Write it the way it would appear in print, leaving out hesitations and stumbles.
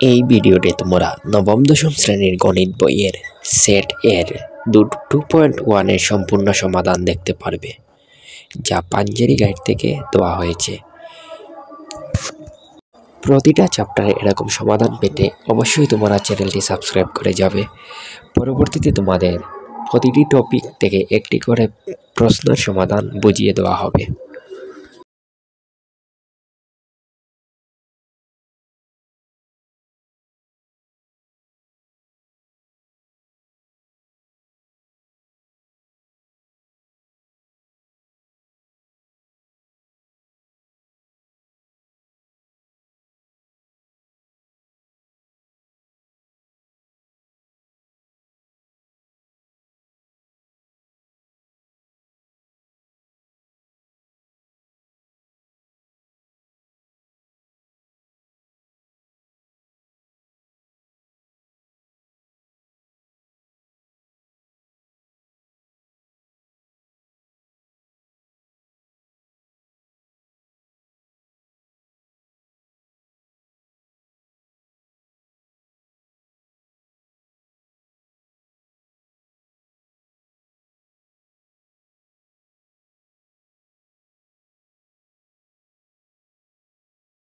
এই ভিডিওতে তোমরা নবম দশম শ্রেণীর গণিত বইয়ের সেট এর 2.1 এর সম্পূর্ণ সমাধান দেখতে পারবে, যা পাঞ্জেরি গাইড থেকে দেওয়া হয়েছে। প্রতিটা চ্যাপ্টারে এরকম সমাধান পেতে অবশ্যই তোমরা চ্যানেলটি সাবস্ক্রাইব করে যাবে। পরবর্তীতে তোমাদের প্রতিটি টপিক থেকে একটি করে প্রশ্নের সমাধান বুঝিয়ে দেওয়া হবে।